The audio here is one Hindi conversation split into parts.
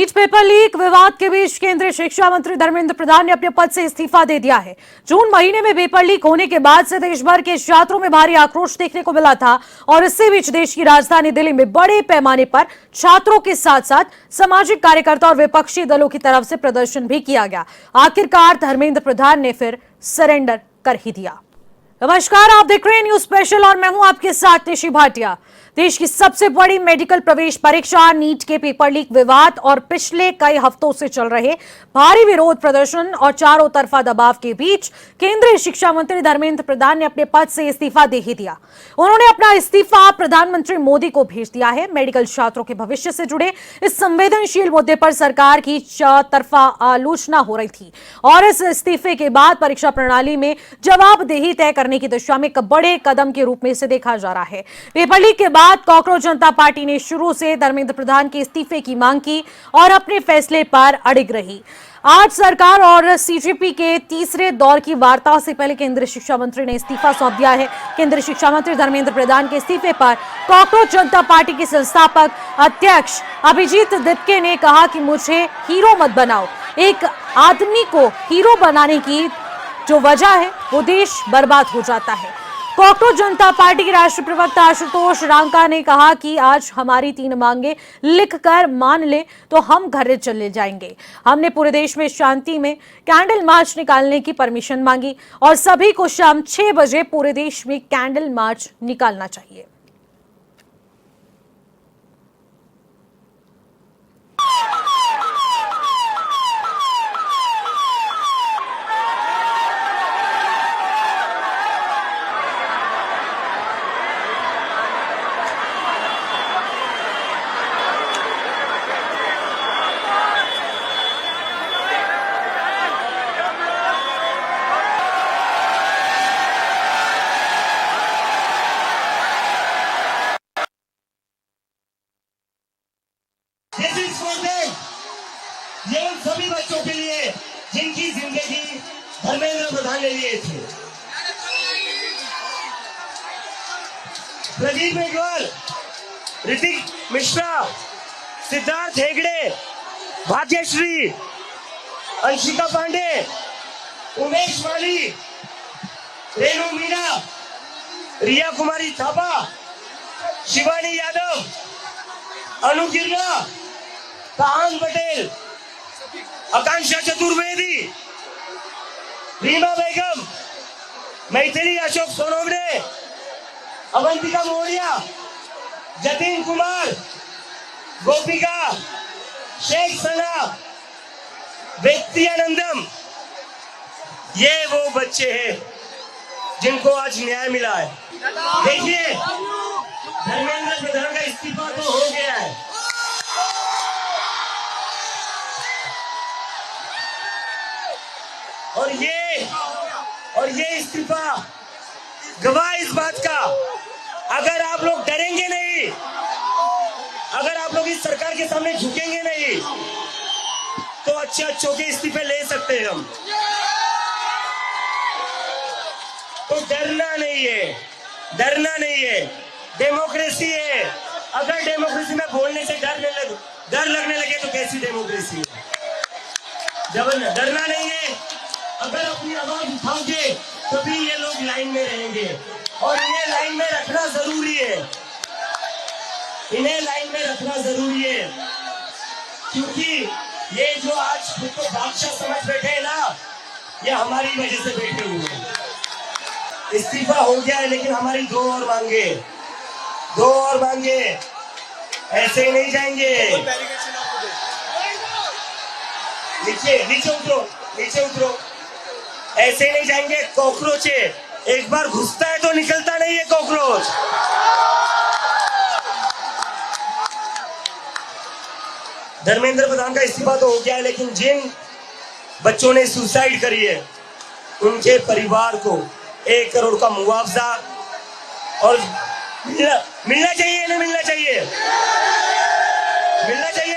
नीट पेपर लीक विवाद के बीच केंद्रीय शिक्षा मंत्री धर्मेंद्र प्रधान ने अपने पद से इस्तीफा दे दिया है। जून महीने में पेपर लीक होने के बाद से देश भर के छात्रों में भारी आक्रोश देखने को मिला था और इसी बीच देश की राजधानी दिल्ली में बड़े पैमाने पर छात्रों के साथ साथ सामाजिक कार्यकर्ता और विपक्षी दलों की तरफ से प्रदर्शन भी किया गया। आखिरकार धर्मेंद्र प्रधान ने फिर सरेंडर कर ही दिया। नमस्कार, आप देख रहे हैं न्यूज स्पेशल और मैं हूं आपके साथ निशी भाटिया। देश की सबसे बड़ी मेडिकल प्रवेश परीक्षा नीट के पेपर लीक विवाद और पिछले कई हफ्तों से चल रहे भारी विरोध प्रदर्शन और चारों तरफा दबाव के बीच केंद्रीय शिक्षा मंत्री धर्मेंद्र प्रधान ने अपने पद से इस्तीफा दे ही दिया। उन्होंने अपना इस्तीफा प्रधानमंत्री मोदी को भेज दिया है। मेडिकल छात्रों के भविष्य से जुड़े इस संवेदनशील मुद्दे पर सरकार की चौतरफा आलोचना हो रही थी और इस इस्तीफे के बाद परीक्षा प्रणाली में जवाबदेही तय करने की दिशा में एक बड़े कदम के रूप में इसे देखा जा रहा है। पेपर लीक के बाद कांग्रेस जनता पार्टी ने शुरू से धर्मेंद्र प्रधान के इस्तीफे की मांग की और अपने फैसले पर अड़िग रही। आज सरकार और सीजेपी के तीसरे दौर की वार्ता से पहले केंद्रीय शिक्षा मंत्री ने इस्तीफा सौंप दिया है। केंद्रीय शिक्षा मंत्री धर्मेंद्र प्रधान के इस्तीफे पर कांग्रेस जनता पार्टी के संस्थापक अध्यक्ष अभिजीत दिपके ने कहा कि मुझे हीरो मत बनाओ। एक आदमी को हीरो बनाने की जो वजह है वो देश बर्बाद हो जाता है। कांग्रेस जनता पार्टी के राष्ट्रीय प्रवक्ता आशुतोष रांका ने कहा कि आज हमारी 3 मांगे लिखकर मान ले तो हम घर चले जाएंगे। हमने पूरे देश में शांति में कैंडल मार्च निकालने की परमिशन मांगी और सभी को शाम 6 बजे पूरे देश में कैंडल मार्च निकालना चाहिए। ये उन सभी बच्चों के लिए जिनकी जिंदगी धर्मेंद्र प्रधान ने लिए थे। प्रदीप मेघवाल, ऋतिक मिश्रा, सिद्धार्थ हेगड़े, भाग्यश्री, अंशिका पांडे, उमेश माली, रेणु मीना, रिया कुमारी थापा, शिवानी यादव, अनु गिरना, काहन पटेल, आकांक्षा चतुर्वेदी, रीमा बेगम, मैथिली अशोक सोनवणे, अवंतिका मोरिया, जतिन कुमार, गोपिका, शेख सना, व्यक्तियानंदम, ये वो बच्चे हैं जिनको आज न्याय मिला है। देखिए, धर्मेंद्र प्रधान का इस्तीफा तो हो गया है, और ये इस्तीफा गवाह इस बात का, अगर आप लोग डरेंगे नहीं, अगर आप लोग इस सरकार के सामने झुकेंगे नहीं, तो अच्छे के इस्तीफे ले सकते हैं हम। तो डरना नहीं है, डरना नहीं है, डेमोक्रेसी है। अगर डेमोक्रेसी में बोलने से डर लगने लगे तो कैसी डेमोक्रेसी है? डरना नहीं है। अगर अपनी आवाज उठाओगे तभी ये लोग लाइन में रहेंगे और इन्हें लाइन में रखना जरूरी है, इन्हें लाइन में रखना जरूरी है, क्योंकि ये जो आज खुद को बादशाह समझ बैठे हैं ना, ये हमारी वजह से बैठे हुए हैं। इस्तीफा हो गया है लेकिन हमारी 2 और मांगे, ऐसे ही नहीं जाएंगे। नीचे उतरो, ऐसे ही नहीं जाएंगे। कॉकरोच है, एक बार घुसता है तो निकलता नहीं है कॉकरोच। धर्मेंद्र प्रधान का इस्तीफा तो हो गया है, लेकिन जिन बच्चों ने सुसाइड करी है उनके परिवार को 1 करोड़ का मुआवजा और मिलना चाहिए ना, मिलना चाहिए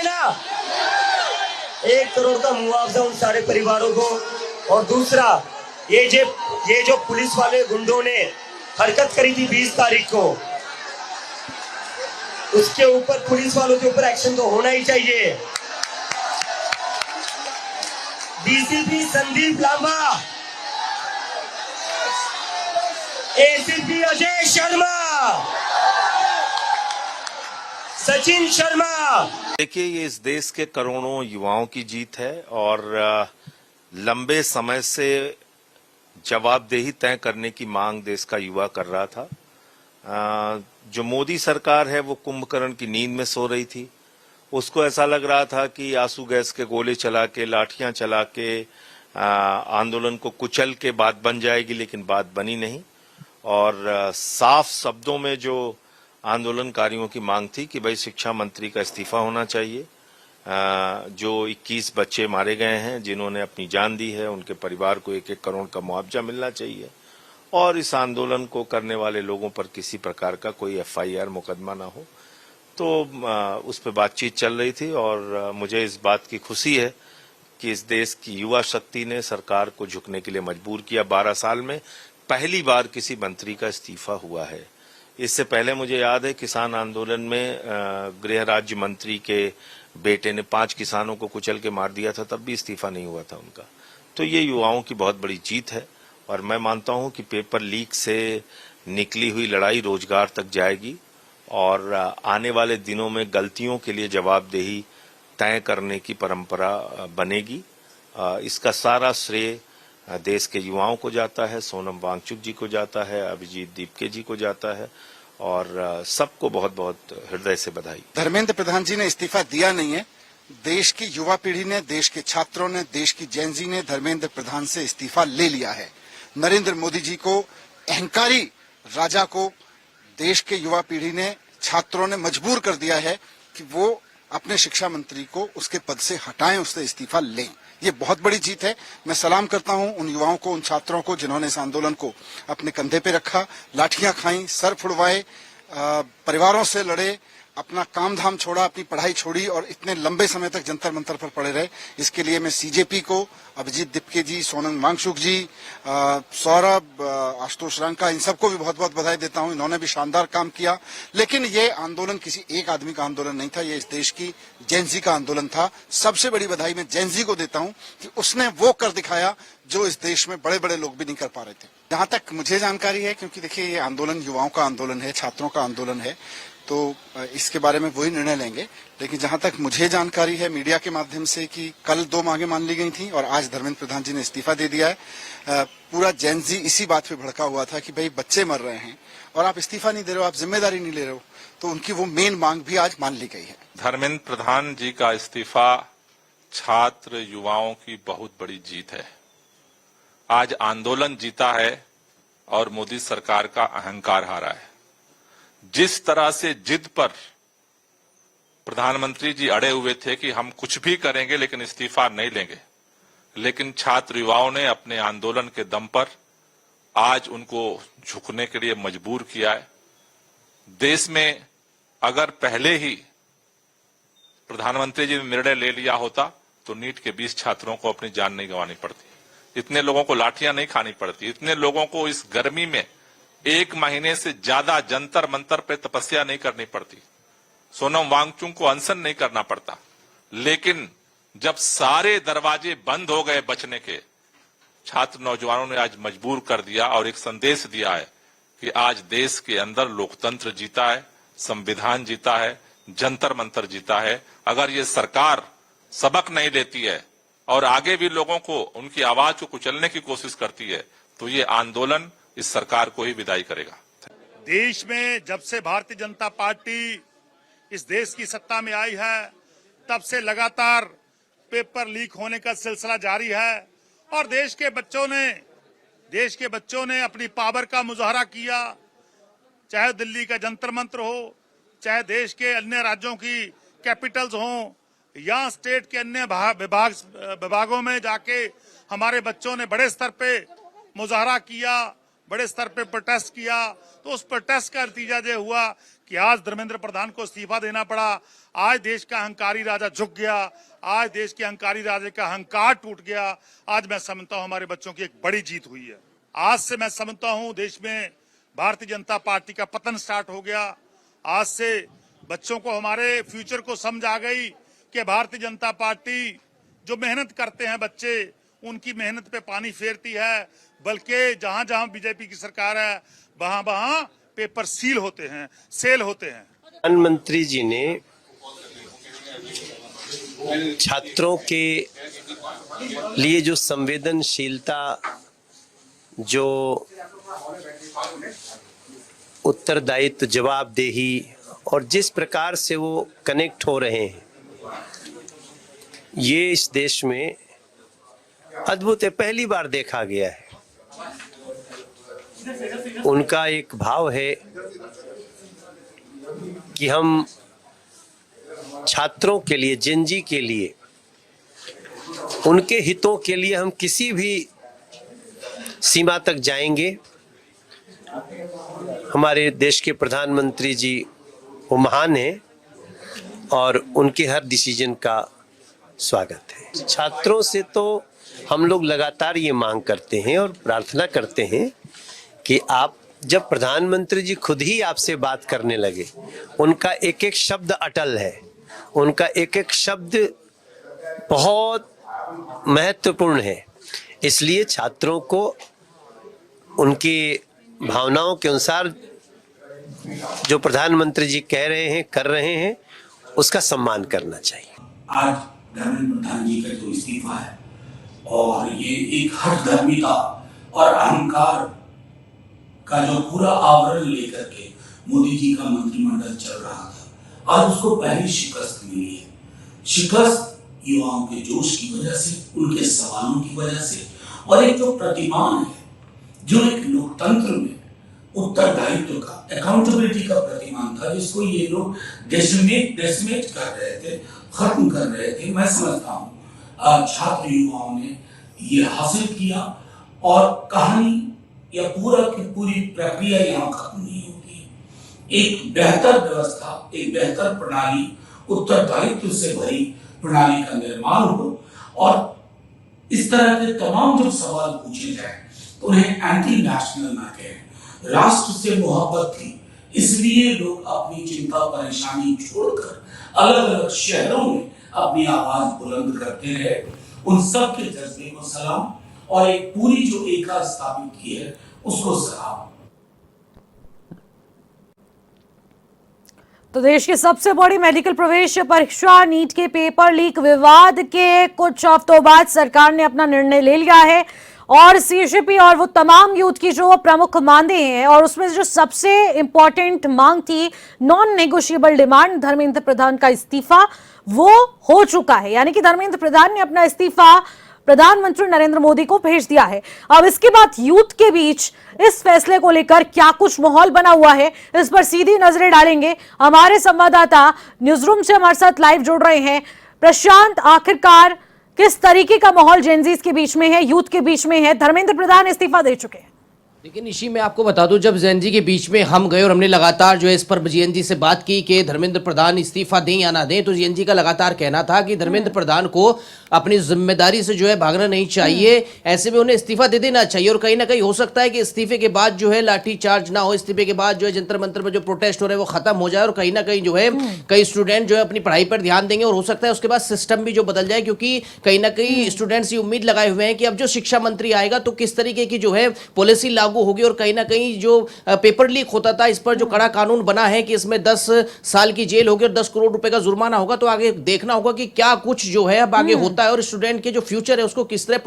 ना, 1 करोड़ का मुआवजा उन सारे परिवारों को। और दूसरा, ये जो पुलिस वाले गुंडों ने हरकत करी थी 20 तारीख को, उसके ऊपर पुलिस वालों के ऊपर एक्शन तो होना ही चाहिए। DCP Sandeep Lamba, ACP Ajay Sharma, Sachin Sharma. देखिए, ये इस देश के करोड़ों युवाओं की जीत है और लंबे समय से जवाबदेही तय करने की मांग देश का युवा कर रहा था। जो मोदी सरकार है वो कुंभकर्ण की नींद में सो रही थी। उसको ऐसा लग रहा था कि आंसू गैस के गोले चला के, लाठियां चला के आंदोलन को कुचल के बात बन जाएगी, लेकिन बात बनी नहीं। और साफ शब्दों में जो आंदोलनकारियों की मांग थी कि भाई शिक्षा मंत्री का इस्तीफा होना चाहिए। जो 21 बच्चे मारे गए हैं, जिन्होंने अपनी जान दी है, उनके परिवार को 1-1 करोड़ का मुआवजा मिलना चाहिए और इस आंदोलन को करने वाले लोगों पर किसी प्रकार का कोई FIR मुकदमा ना हो। तो उस पर बातचीत चल रही थी और मुझे इस बात की खुशी है कि इस देश की युवा शक्ति ने सरकार को झुकने के लिए मजबूर किया। 12 साल में पहली बार किसी मंत्री का इस्तीफा हुआ है। इससे पहले मुझे याद है किसान आंदोलन में गृह राज्य मंत्री के बेटे ने 5 किसानों को कुचल के मार दिया था, तब भी इस्तीफा नहीं हुआ था उनका। तो ये युवाओं की बहुत बड़ी जीत है और मैं मानता हूं कि पेपर लीक से निकली हुई लड़ाई रोजगार तक जाएगी और आने वाले दिनों में गलतियों के लिए जवाबदेही तय करने की परंपरा बनेगी। इसका सारा श्रेय देश के युवाओं को जाता है, सोनम वांगचुक जी को जाता है, अभिजीत दीपके जी को जाता है और सबको बहुत बहुत हृदय से बधाई। धर्मेंद्र प्रधान जी ने इस्तीफा दिया नहीं है। देश की युवा पीढ़ी ने, देश के छात्रों ने, देश की जेनजी ने धर्मेंद्र प्रधान से इस्तीफा ले लिया है। नरेंद्र मोदी जी को, अहंकारी राजा को देश के युवा पीढ़ी ने, छात्रों ने मजबूर कर दिया है कि वो अपने शिक्षा मंत्री को उसके पद से हटाएं, उससे इस्तीफा लें। ये बहुत बड़ी जीत है। मैं सलाम करता हूं उन युवाओं को, उन छात्रों को जिन्होंने इस आंदोलन को अपने कंधे पे रखा, लाठियां खाई, सर फुड़वाए, परिवारों से लड़े, अपना काम धाम छोड़ा, अपनी पढ़ाई छोड़ी और इतने लंबे समय तक जंतर मंतर पर पड़े रहे। इसके लिए मैं CJP को, अभिजीत दीपके जी, सोनम वांगचुक जी, सौरभ, आशुतोष रंका, इन सबको भी बहुत बहुत बधाई देता हूं। इन्होंने भी शानदार काम किया। लेकिन ये आंदोलन किसी एक आदमी का आंदोलन नहीं था, ये इस देश की जेनजी का आंदोलन था। सबसे बड़ी बधाई मैं जेनजी को देता हूं कि उसने वो कर दिखाया जो इस देश में बड़े बड़े लोग भी नहीं कर पा रहे थे। जहां तक मुझे जानकारी है, क्योंकि देखिए ये आंदोलन युवाओं का आंदोलन है, छात्रों का आंदोलन है, तो इसके बारे में वही निर्णय लेंगे। लेकिन जहां तक मुझे जानकारी है मीडिया के माध्यम से कि कल 2 मांगे मान ली गई थी और आज धर्मेंद्र प्रधान जी ने इस्तीफा दे दिया है। पूरा जेनजी इसी बात पे भड़का हुआ था कि भाई बच्चे मर रहे हैं और आप इस्तीफा नहीं दे रहे हो, आप जिम्मेदारी नहीं ले रहे हो। तो उनकी वो मेन मांग भी आज मान ली गई है। धर्मेंद्र प्रधान जी का इस्तीफा छात्र युवाओं की बहुत बड़ी जीत है। आज आंदोलन जीता है और मोदी सरकार का अहंकार हारा है। जिस तरह से जिद पर प्रधानमंत्री जी अड़े हुए थे कि हम कुछ भी करेंगे लेकिन इस्तीफा नहीं लेंगे, लेकिन छात्र युवाओं ने अपने आंदोलन के दम पर आज उनको झुकने के लिए मजबूर किया है। देश में अगर पहले ही प्रधानमंत्री जी ने निर्णय ले लिया होता तो नीट के 20 छात्रों को अपनी जान नहीं गंवानी पड़ती, इतने लोगों को लाठियां नहीं खानी पड़ती, इतने लोगों को इस गर्मी में 1 महीने से ज्यादा जंतर मंतर पे तपस्या नहीं करनी पड़ती, सोनम वांगचुक को अनशन नहीं करना पड़ता। लेकिन जब सारे दरवाजे बंद हो गए बचने के, छात्र नौजवानों ने आज मजबूर कर दिया और एक संदेश दिया है कि आज देश के अंदर लोकतंत्र जीता है, संविधान जीता है, जंतर मंतर जीता है। अगर ये सरकार सबक नहीं लेती है और आगे भी लोगों को, उनकी आवाज को कुचलने की कोशिश करती है, तो ये आंदोलन इस सरकार को ही विदाई करेगा। देश में जब से भारतीय जनता पार्टी इस देश की सत्ता में आई है, तब से लगातार पेपर लीक होने का सिलसिला जारी है और देश के बच्चों ने अपनी पावर का मुजाहरा किया। चाहे दिल्ली का जंतर मंतर हो, चाहे देश के अन्य राज्यों की कैपिटल्स हों या स्टेट के अन्य विभागों में जाके हमारे बच्चों ने बड़े स्तर पे मुजाहरा किया, बड़े स्तर पे प्रोटेस्ट किया। तो उस प्रोटेस्ट का नतीजा ये हुआ कि आज धर्मेंद्र प्रधान को इस्तीफा देना पड़ा। आज देश का अहंकारी राजा झुक गया, आज देश के अहंकारी राजा का अहंकार टूट गया। आज मैं समझता हूं हमारे बच्चों की एक बड़ी जीत हुई है। आज से मैं समझता हूं देश में भारतीय जनता पार्टी का पतन स्टार्ट हो गया। आज से बच्चों को, हमारे फ्यूचर को समझ आ गई कि भारतीय जनता पार्टी, जो मेहनत करते हैं बच्चे, उनकी मेहनत पे पानी फेरती है, बल्कि जहां जहां बीजेपी की सरकार है वहां वहां पेपर सील होते हैं, सेल होते हैं। प्रधानमंत्री जी ने छात्रों के लिए जो संवेदनशीलता, जो उत्तरदायित्व, जवाबदेही और जिस प्रकार से वो कनेक्ट हो रहे हैं, ये इस देश में अद्भुत है, पहली बार देखा गया है। उनका एक भाव है कि हम छात्रों के लिए, जेनजी के लिए, उनके हितों के लिए हम किसी भी सीमा तक जाएंगे। हमारे देश के प्रधानमंत्री जी वो महान हैं और उनके हर डिसीजन का स्वागत है। छात्रों से तो हम लोग लगातार ये मांग करते हैं और प्रार्थना करते हैं कि आप, जब प्रधानमंत्री जी खुद ही आपसे बात करने लगे, उनका एक एक शब्द अटल है, उनका एक एक शब्द बहुत महत्वपूर्ण है। इसलिए छात्रों को उनकी भावनाओं के अनुसार जो प्रधानमंत्री जी कह रहे हैं, कर रहे हैं, उसका सम्मान करना चाहिए। आज धर्मेंद्र प्रधान जी का जो इस्तीफा है और ये एक हठधर्मिता और अहंकार का जो पूरा आवरण लेकर के मोदी जी का मंत्रिमंडल चल रहा था, आज उसको पहली शिकस्त मिली है। शिकस्त युवाओं के जोश की वजह से, उनके सवालों की वजह से, और एक जो प्रतिमान है, जो एक लोकतंत्र में उत्तरदायित्व का, अकाउंटेबिलिटी का प्रतिमान था, जिसको ये लोग डेसिमेट कर रहे थे, खत्म कर रहे थे। मैं समझता हूँ छात्र युवाओं ने ये हासिल किया और कहानी या पूरा की पूरी प्रक्रिया यहाँ खत्म नहीं होगी। एक बेहतर व्यवस्था, एक बेहतर प्रणाली, उत्तरदायित्व से भरी प्रणाली का निर्माण हो और इस तरह के तमाम जब सवाल पूछे जाए तो उन्हें एंटी नेशनल ना कहें। राष्ट्र से मोहब्बत थी, इसलिए लोग अपनी चिंता परेशानी छोड़कर अलग अलग शहरों में अपनी आवाज बुलंद करते रहे। उन सब के जज्बे को सलाम और एक पूरी जो एकता स्थापित की है उसको सलाम। तो देश की सबसे बड़ी मेडिकल प्रवेश परीक्षा नीट के पेपर लीक विवाद के कुछ हफ्तों बाद सरकार ने अपना निर्णय ले लिया है और सीजेपी और वो तमाम यूथ की जो प्रमुख मांगे हैं, और उसमें जो सबसे इंपॉर्टेंट मांग थी, non negotiable demand, Dharmendra Pradhan का इस्तीफा, वो हो चुका है। यानी कि धर्मेंद्र प्रधान ने अपना इस्तीफा प्रधानमंत्री नरेंद्र मोदी को भेज दिया है। अब इसके बाद यूथ के बीच इस फैसले को लेकर क्या कुछ माहौल बना हुआ है, इस पर सीधी नजरें डालेंगे। हमारे संवाददाता न्यूज रूम से हमारे साथ लाइव जुड़ रहे हैं। प्रशांत, आखिरकार किस तरीके का माहौल जेनजीज के बीच में है, यूथ के बीच में है? धर्मेंद्र प्रधान इस्तीफा दे चुके हैं। लेकिन इसी में आपको बता दूं, जब जेनजी के बीच में हम गए और हमने लगातार जो है इस पर जेएनजी से बात की कि धर्मेंद्र प्रधान इस्तीफा दें या ना दें, तो जेएनजी का लगातार कहना था कि धर्मेंद्र प्रधान को अपनी जिम्मेदारी से जो है भागना नहीं चाहिए, ऐसे में उन्हें इस्तीफा दे देना चाहिए। और कहीं ना कहीं हो सकता है कि इस्तीफे के बाद जो है लाठी चार्ज ना हो, इस्तीफे के बाद जो है जंतर मंतर में जो प्रोटेस्ट हो रहे हैं वो खत्म हो जाए और कहीं ना कहीं जो है कई स्टूडेंट जो है अपनी पढ़ाई पर ध्यान देंगे और हो सकता है उसके बाद सिस्टम भी जो बदल जाए, क्योंकि कहीं ना कहीं स्टूडेंट्स ये उम्मीद लगाए हुए हैं कि अब जो शिक्षा मंत्री आएगा तो किस तरीके की जो है पॉलिसी लागू होगी। और कहीं ना कहीं जो पेपर लीक होता था, इस पर जो कड़ा कानून बना है कि इसमें 10 साल की जेल होगी और 10 करोड़ रुपए का जुर्माना होगा, तो आगे देखना होगा कि क्या कुछ जो है अब आगे होता है और स्टूडेंट के जो फ्यूचर है उसको किस तरह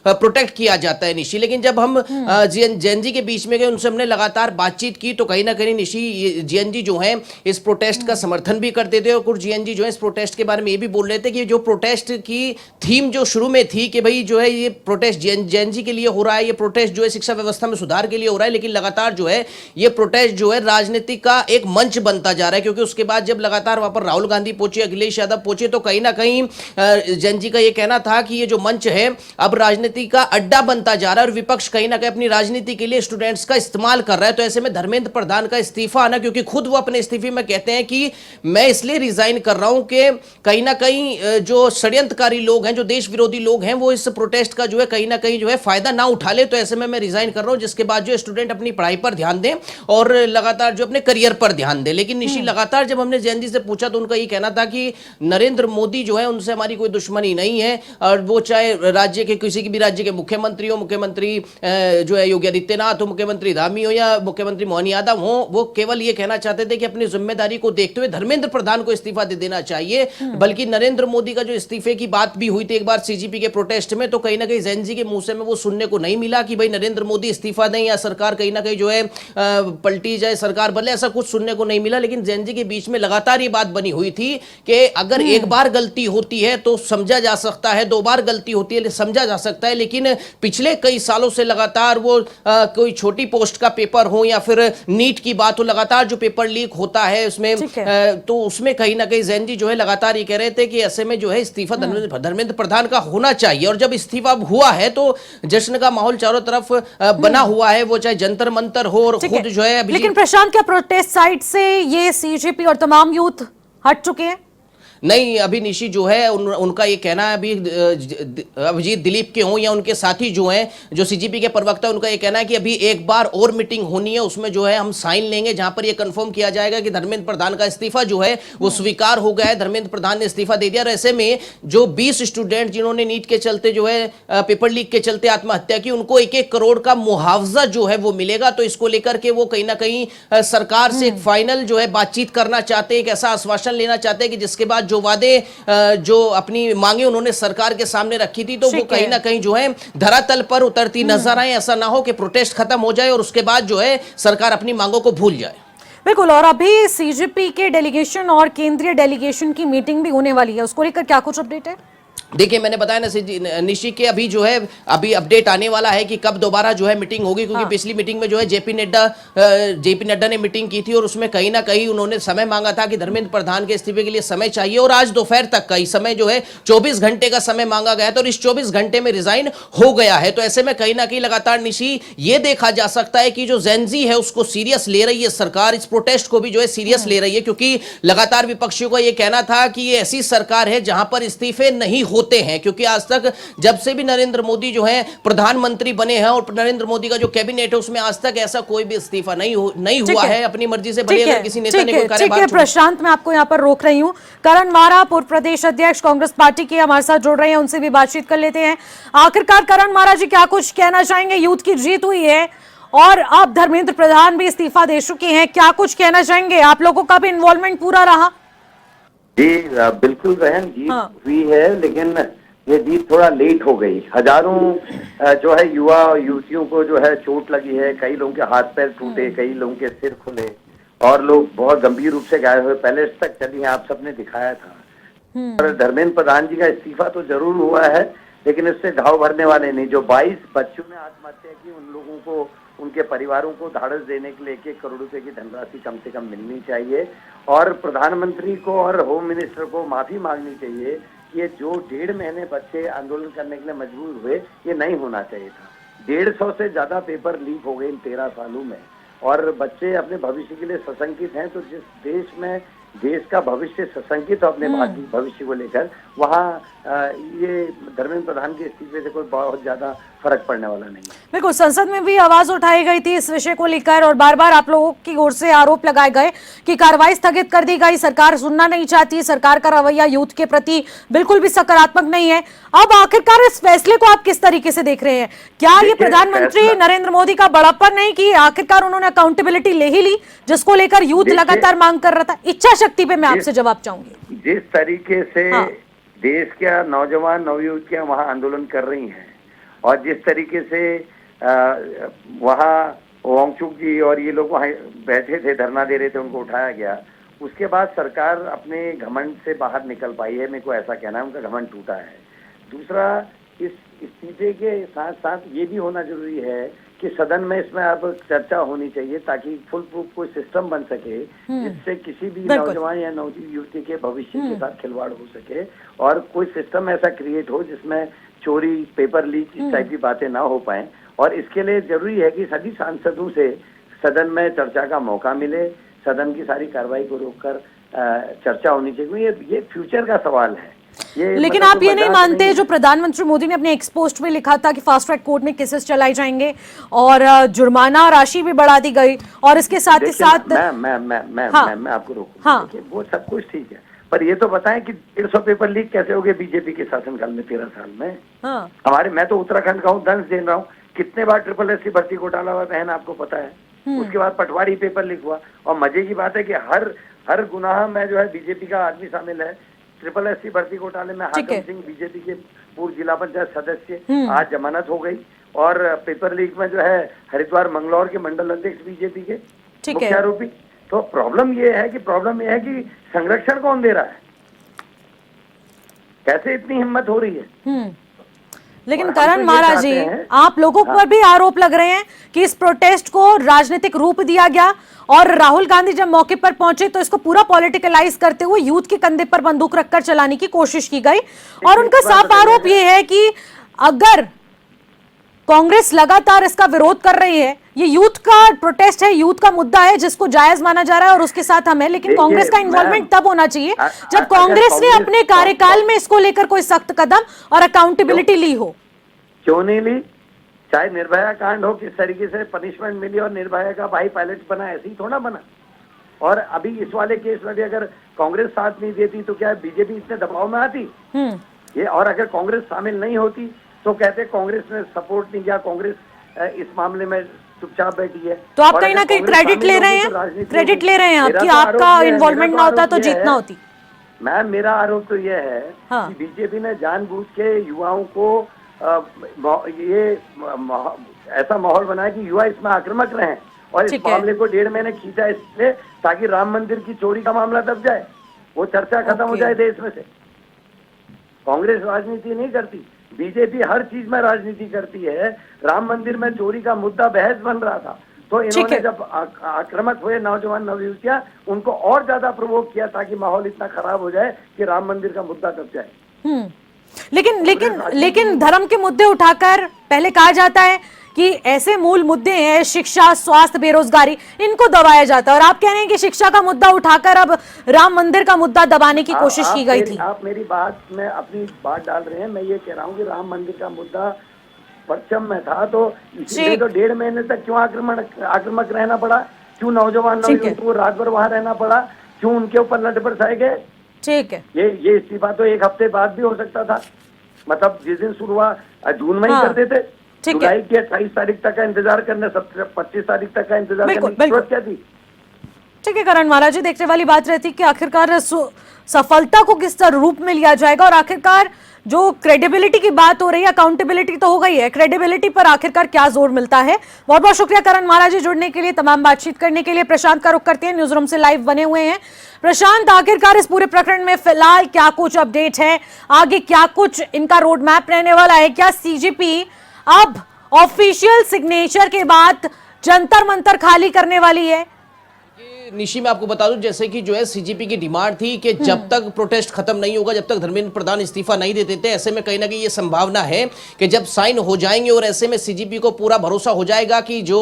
प्रोटेक्ट किया जाता है। निशी, लेकिन जब हम जेएनजी के बीच में गए, उनसे हमने लगातार बातचीत की, तो कहीं ना कहीं निशी जेएनजी जो है इस प्रोटेस्ट का समर्थन भी करते थे और कुछ जेएनजी जो है इस प्रोटेस्ट के बारे में ये भी बोल रहे थे कि जो प्रोटेस्ट की थीम जो शुरू में थी कि भाई जो है ये प्रोटेस्ट जेएनजी के लिए हो रहा है, ये प्रोटेस्ट जो है शिक्षा व्यवस्था में सुधार के लिए हो रहा है, लेकिन लगातार जो है ये प्रोटेस्ट जो है राजनीति का एक मंच बनता जा रहा है। क्योंकि उसके बाद जब लगातार वहां पर राहुल गांधी पहुंचे, अखिलेश यादव पहुंचे, तो कहीं ना कहीं जेएनजी का ये कहना था कि ये जो मंच है अब राजनीति का अड्डा बनता जा रहा है और विपक्ष कहीं ना कहीं अपनी राजनीति के लिए स्टूडेंट्स का इस्तेमाल कर रहा है। तो ऐसे में धर्मेंद्र प्रधान का इस्तीफा आना, क्योंकि खुद वो अपने इस्तीफे में कहते हैं कि मैं इसलिए रिजाइन कर रहा हूं कि कहीं ना कहीं जो षड्यंत्रकारी लोग हैं, जो देश विरोधी लोग हैं, वो इस प्रोटेस्ट का जो है कहीं ना कहीं जो है फायदा ना उठा ले। तो ऐसे में मैं रिजाइन कर रहा हूं, जिसके बाद जो स्टूडेंट अपनी पढ़ाई पर ध्यान दें और लगातार जो अपने करियर पर ध्यान दें। लेकिन निशी, लगातार जब हमने जेएनजी से पूछा तो उनका ये कहना था कि नरेंद्र मोदी जो है उनसे हमारी कोई दुश्मनी दुश्मनी नहीं है, और वो चाहे राज्य के किसी भी राज्य के मुख्यमंत्री हो, मुख्यमंत्री जो है योगी आदित्यनाथ हो, मुख्यमंत्री धामी हो या मुख्यमंत्री मोहन यादव हो, वो केवल ये कहना चाहते थे कि अपनी जिम्मेदारी को देखते हुए धर्मेंद्र प्रधान को इस्तीफा दे देना चाहिए। बल्कि नरेंद्र मोदी का जो इस्तीफे की बात भी हुई थी एक बार सीजीपी के प्रोटेस्ट में, तो कहीं ना कहीं जैन जी के मुंह से में वो सुनने को नहीं मिला कि भाई नरेंद्र मोदी इस्तीफा दें या सरकार कहीं ना कहीं जो है पलटी जाए, सरकार बदले, ऐसा कुछ सुनने को नहीं मिला। लेकिन जैन जी के बीच में लगातार ये बात बनी हुई थी कि अगर एक बार गलती होती है तो समझा जा सकता है, 2 बार गलती होती है समझा जा सकता है, लेकिन पिछले कई सालों से लगातार वो कोई छोटी पोस्ट का पेपर हो या फिर नीट की बात हो, लगातार जो पेपर लीक होता है उसमें तो उसमें कहीं ना कहीं जैन जी जो है लगातार ये कह रहे थे कि ऐसे में जो है इस्तीफा धर्मेंद्र प्रधान का होना चाहिए। और जब इस्तीफा हुआ है तो जश्न का माहौल चारों तरफ बना हुआ है, वो चाहे जंतर मंतर हो और खुद जो है। लेकिन प्रशांत, क्या प्रोटेस्ट साइट से ये सीजेपी और तमाम यूथ हट चुके हैं? नहीं, अभी निशी जो है उनका ये कहना है, अभी अभिजीत दिलीप के हों या उनके साथी जो हैं, जो सीजीपी के प्रवक्ता, उनका ये कहना है कि अभी एक बार और मीटिंग होनी है, उसमें जो है हम साइन लेंगे जहां पर ये कंफर्म किया जाएगा कि धर्मेंद्र प्रधान का इस्तीफा जो है वो स्वीकार हो गया है, धर्मेंद्र प्रधान ने इस्तीफा दे दिया। और ऐसे में जो 20 स्टूडेंट जिन्होंने नीट के चलते जो है पेपर लीक के चलते आत्महत्या की, उनको 1-1 करोड़ का मुआवजा जो है वो मिलेगा। तो इसको लेकर के वो कहीं ना कहीं सरकार से एक फाइनल जो है बातचीत करना चाहते हैं, एक ऐसा आश्वासन लेना चाहते हैं कि जिसके बाद जो वादे जो अपनी मांगे उन्होंने सरकार के सामने रखी थी, तो वो कहीं ना कहीं जो है धरातल पर उतरती नजर आए। ऐसा ना हो कि प्रोटेस्ट खत्म हो जाए और उसके बाद जो है सरकार अपनी मांगों को भूल जाए। बिल्कुल। और अभी सीजेपी के डेलीगेशन और केंद्रीय डेलीगेशन की मीटिंग भी होने वाली है, उसको लेकर क्या कुछ अपडेट है? देखिए, मैंने बताया ना निशी के अभी जो है अभी अपडेट आने वाला है कि कब दोबारा जो है मीटिंग होगी, क्योंकि पिछली मीटिंग में जो है जेपी नड्डा ने मीटिंग की थी और उसमें कहीं ना कहीं उन्होंने समय मांगा था कि धर्मेंद्र प्रधान के इस्तीफे के लिए समय चाहिए, और आज दोपहर तक का ही समय जो है 24 घंटे का समय मांगा गया था और इस 24 घंटे में रिजाइन हो गया है। तो ऐसे में कहीं ना कहीं लगातार निशी ये देखा जा सकता है कि जो जैनजी है उसको सीरियस ले रही है सरकार, इस प्रोटेस्ट को भी जो है सीरियस ले रही है, क्योंकि लगातार विपक्षियों का यह कहना था कि ये ऐसी सरकार है जहां पर इस्तीफे नहीं होते हैं। क्योंकि आज तक जब से भी नरेंद्र मोदी जो है प्रधानमंत्री बने हैं और नरेंद्र मोदी का जो कैबिनेट है उसमें आज तक ऐसा कोई भी इस्तीफा नहीं हुआ है अपनी मर्जी से, भले अगर किसी नेता ने कोई कार्यभार। प्रशांत, मैं आपको यहाँ पर रोक रही हूँ। करण मारा, पूर्व प्रदेश अध्यक्ष कांग्रेस पार्टी के, हमारे साथ जुड़ रहे हैं, उनसे भी बातचीत कर लेते हैं। आखिरकार करण मारा जी, क्या कुछ कहना चाहेंगे? यूथ की जीत हुई है और अब धर्मेंद्र प्रधान भी इस्तीफा दे चुके हैं, क्या कुछ कहना चाहेंगे? आप लोगों का भी इन्वॉल्वमेंट पूरा रहा? जी बिल्कुल बहन, जीत हुई है, लेकिन ये जीत थोड़ा लेट हो गई। हजारों जो है युवा युवतियों को जो है चोट लगी है, कई लोगों के हाथ पैर टूटे, कई लोगों के सिर खुले और लोग बहुत गंभीर रूप से घायल हुए। पहले तक चली आप सबने दिखाया था। और धर्मेंद्र प्रधान जी का इस्तीफा तो जरूर हुआ है, लेकिन इससे घाव भरने वाले नहीं। जो 22 बच्चों ने आत्महत्या की, उन लोगों को, उनके परिवारों को ढाढ़स देने के लिए 1-1 करोड़ रुपए की धनराशि कम से कम मिलनी चाहिए और प्रधानमंत्री को और होम मिनिस्टर को माफी मांगनी चाहिए कि ये जो 1.5 महीने बच्चे आंदोलन करने के लिए मजबूर हुए, ये नहीं होना चाहिए था। 150 से ज्यादा पेपर लीक हो गए इन 13 सालों में और बच्चे अपने भविष्य के लिए सशंकित हैं। तो जिस देश में देश का भविष्य सशंकित हो अपने भविष्य को लेकर, वहाँ ये धर्मेंद्र प्रधान के इस्तीफे से कोई बहुत ज्यादा फर्क पड़ने वाला नहीं। बिल्कुल, संसद में भी आवाज उठाई गई थी इस विषय को लेकर और बार बार आप लोगों की ओर से आरोप लगाए गए कि कार्रवाई स्थगित कर दी गई, सरकार सुनना नहीं चाहती, सरकार का रवैया यूथ के प्रति बिल्कुल भी सकारात्मक नहीं है। अब आखिरकार इस फैसले को आप किस तरीके से देख रहे हैं? क्या ये प्रधानमंत्री नरेंद्र मोदी का बड़प्पन नहीं कि आखिरकार उन्होंने अकाउंटेबिलिटी ले ही ली, जिसको लेकर यूथ लगातार मांग कर रहा था? इच्छा शक्ति पे मैं आपसे जवाब चाहूंगी। जिस तरीके से देश के नौजवान नवयुवतियां वहां आंदोलन कर रही हैं और जिस तरीके से वहां वांगचुक जी और ये लोग वहां बैठे थे, धरना दे रहे थे, उनको उठाया गया, उसके बाद सरकार अपने घमंड से बाहर निकल पाई है। मेरे को ऐसा कहना है, उनका घमंड टूटा है। दूसरा, इस इस्तीफे के साथ साथ ये भी होना जरूरी है कि सदन में इसमें अब चर्चा होनी चाहिए ताकि फुल प्रूफ कोई सिस्टम बन सके जिससे किसी भी नौजवान या युवती के भविष्य के साथ खिलवाड़ हो सके और कोई सिस्टम ऐसा क्रिएट हो जिसमें चोरी, पेपर लीक, इस टाइप की बातें ना हो पाए। और इसके लिए जरूरी है कि सभी सांसदों से सदन में चर्चा का मौका मिले, सदन की सारी कार्रवाई को रोककर चर्चा होनी चाहिए। ये फ्यूचर का सवाल है। लेकिन आप ये नहीं मानते जो प्रधानमंत्री मोदी ने अपने एक्स पोस्ट में लिखा था कि फास्ट ट्रैक कोर्ट में केसेस चलाए जाएंगे और जुर्माना राशि भी बढ़ा दी गई और इसके साथ ही साथ मैं आपको रोकूंगा। वो सब कुछ ठीक है, पर ये तो बताएं कि 150 पेपर लीक कैसे हो गए बीजेपी के शासनकाल में 13 साल में। हाँ। मैं तो उत्तराखंड का हूँ, दंश दे रहा हूँ, कितने बार SSS भर्ती घोटाला हुआ बहन, आपको पता है। उसके बाद पटवारी पेपर लीक हुआ, और मजे की बात है कि हर गुनाह में जो है बीजेपी का आदमी शामिल है। SSS भर्ती घोटाले में हाकम सिंह बीजेपी के पूर्व जिला पंचायत सदस्य, आज जमानत हो गई। और पेपर लीक में जो है हरिद्वार मंगलौर के मंडल अध्यक्ष बीजेपी के मुख्य आरोपी। तो प्रॉब्लम ये है कि संरक्षण कौन दे रहा है, कैसे इतनी हिम्मत हो रही है। लेकिन करण महाराज जी, आप लोगों पर भी आरोप लग रहे हैं कि इस प्रोटेस्ट को राजनीतिक रूप दिया गया, और राहुल गांधी जब मौके पर पहुंचे तो इसको पूरा पॉलिटिकलाइज करते हुए यूथ के कंधे पर बंदूक रखकर चलाने की कोशिश की गई। और उनका साफ आरोप यह है कि अगर कांग्रेस लगातार इसका विरोध कर रही है, ये यूथ का प्रोटेस्ट है, यूथ का मुद्दा है जिसको जायज माना जा रहा है और उसके साथ हम है, लेकिन कांग्रेस का इन्वॉल्वमेंट तब होना चाहिए जब कांग्रेस ने अपने कार्यकाल में इसको लेकर कोई सख्त कदम और अकाउंटेबिलिटी ली हो। क्यों नहीं ली? चाहे निर्भया कांड हो, किस तरीके से पनिशमेंट मिली और निर्भया का भाई पायलट बना, ऐसे ही थोड़ा बना। और अभी इस वाले केस में भी अगर कांग्रेस साथ नहीं देती तो क्या बीजेपी इतने दबाव में आती ये? और अगर कांग्रेस शामिल नहीं होती तो कहते कांग्रेस ने सपोर्ट नहीं किया, कांग्रेस इस मामले में चुपचाप बैठी है। तो आप कहीं ना कहीं क्रेडिट ले रहे हैं, आप कि आपका इन्वॉल्वमेंट ना होता तो जीतना होती। मैम, मेरा आरोप तो यह है कि बीजेपी ने जानबूझ के युवाओं को ये ऐसा माहौल बनाया कि युवा इसमें आक्रामक रहे, और इस मामले को 1.5 महीने खींचा इसलिए ताकि राम मंदिर की चोरी का मामला दब जाए, वो चर्चा खत्म हो जाए देश में से। कांग्रेस राजनीति नहीं करती, बीजेपी हर चीज में राजनीति करती है। राम मंदिर में चोरी का मुद्दा बहस बन रहा था, तो इन्होंने जब आक्रामक हुए नौजवान नवयुवतियां, उनको और ज्यादा प्रोवोक किया ताकि माहौल इतना खराब हो जाए कि राम मंदिर का मुद्दा दब जाए। लेकिन धर्म के मुद्दे उठाकर पहले कहा जाता है कि ऐसे मूल मुद्दे हैं, शिक्षा, स्वास्थ्य, बेरोजगारी, इनको दबाया जाता है, और आप कह रहे हैं कि शिक्षा का मुद्दा उठाकर अब राम मंदिर का मुद्दा दबाने की कोशिश की गई थी। आप मेरी बात में अपनी बात डाल रहे हैं। मैं ये कह रहा हूँ कि राम मंदिर का मुद्दा परचम में था, तो इसलिए तो 1.5 महीने तक क्यों आक्रामक रहना पड़ा, क्यों नौजवान को रात भर वहां रहना पड़ा, क्यों उनके ऊपर लठ बरसाए गए। ठीक है, ये इस्तीफा तो 1 हफ्ते बाद भी हो सकता था, मतलब जिस दिन शुरू हुआ जून में ही कर देते। जुलाई की 28 तारीख तक का इंतजार करने, 25 तारीख तक का इंतजार करने की जरूरत क्या थी? ठीक है करण महाराज जी, देखने वाली बात रहती कि आखिरकार सफलता को किस तरह रूप में लिया जाएगा, और आखिरकार जो क्रेडिबिलिटी की बात हो रही है, अकाउंटेबिलिटी तो हो गई है, क्रेडिबिलिटी पर आखिरकार क्या जोर मिलता है। बहुत बहुत शुक्रिया करण महाराज जी जुड़ने के लिए, तमाम बातचीत करने के लिए। प्रशांत का रुख करते हैं, न्यूज रूम से लाइव बने हुए हैं। प्रशांत, आखिरकार इस पूरे प्रकरण में फिलहाल क्या कुछ अपडेट है, आगे क्या कुछ इनका रोड मैप रहने वाला है? क्या सीजीपी अब ऑफिशियल सिग्नेचर के बाद जंतर मंतर खाली करने वाली है? निशी मैं आपको बता दूं, जैसे कि जो है सीजीपी की डिमांड थी कि जब तक प्रोटेस्ट खत्म नहीं होगा, जब तक धर्मेंद्र प्रधान इस्तीफा नहीं दे देते, ऐसे में कहीं ना कहीं ये संभावना है कि जब साइन हो जाएंगे और ऐसे में सीजीपी को पूरा भरोसा हो जाएगा कि जो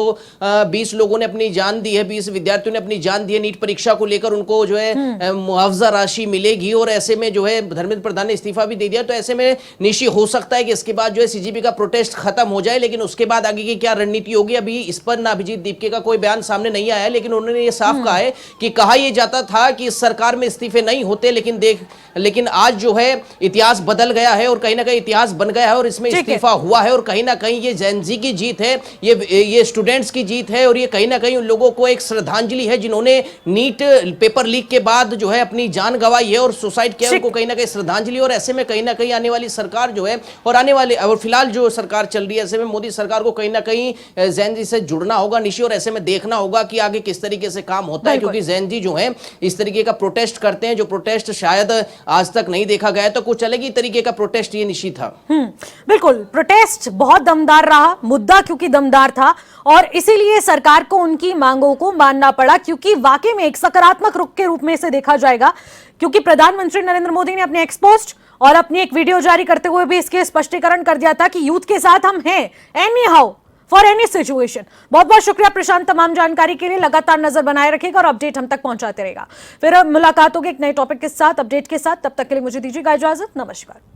20 लोगों ने अपनी जान दी है, 20 विद्यार्थियों ने अपनी जान दी है नीट परीक्षा को लेकर, उनको जो है मुआवजा राशि मिलेगी, और ऐसे में जो है धर्मेंद्र प्रधान ने इस्तीफा भी दे दिया, तो ऐसे में निशी हो सकता है कि इसके बाद जो है सीजीपी का प्रोटेस्ट खत्म हो जाए। लेकिन उसके बाद आगे की क्या रणनीति होगी, अभी इस पर ना अभिजीत दीपके का कोई बयान सामने नहीं आया, लेकिन उन्होंने ये साफ कहा है कि कहा यह जाता था कि इस सरकार में इस्तीफे नहीं होते, लेकिन आज जो है इतिहास बदल गया है और कहीं ना कहीं इतिहास बन गया है और इसमें इस्तीफा हुआ है, और कहीं ना कहीं ये जेनजी की जीत है, ये स्टूडेंट्स की जीत है, और ये कहीं ना कहीं उन लोगों को एक श्रद्धांजलि है जिन्होंने नीट पेपर लीक के बाद जो है अपनी जान गंवाई है और सुसाइड किया, उनको कहीं ना कहीं श्रद्धांजलि। और ऐसे में कहीं ना कहीं आने वाली सरकार जो है और आने वाले और फिलहाल जो सरकार चल रही है, ऐसे में मोदी सरकार को कहीं ना कहीं जेनजी से जुड़ना होगा निशी, और ऐसे में देखना होगा कि आगे किस तरीके से काम होता है, क्योंकि जेनजी जो है इस तरीके का प्रोटेस्ट करते हैं जो प्रोटेस्ट शायद आज तक नहीं देखा गया, तो कुछ अलग ही तरीके का प्रोटेस्ट ये निशी था। बिल्कुल, प्रोटेस्ट बहुत दमदार रहा, मुद्दा क्योंकि दमदार था और इसीलिए सरकार को उनकी मांगों को मानना पड़ा, क्योंकि वाकई में एक सकारात्मक रुख के रूप में इसे देखा जाएगा, क्योंकि प्रधानमंत्री नरेंद्र मोदी ने अपने एक्स पोस्ट और अपनी एक वीडियो जारी करते हुए भी इसके स्पष्टीकरण कर दिया था कि यूथ के साथ हम हैं any how for any situation. बहुत बहुत शुक्रिया प्रशांत, तमाम जानकारी के लिए। लगातार नजर बनाए रखेगा और अपडेट हम तक पहुंचाते रहेगा। फिर मुलाकात होगी एक नए टॉपिक के साथ, अपडेट के साथ। तब तक के लिए मुझे दीजिएगा इजाजत। नमस्कार।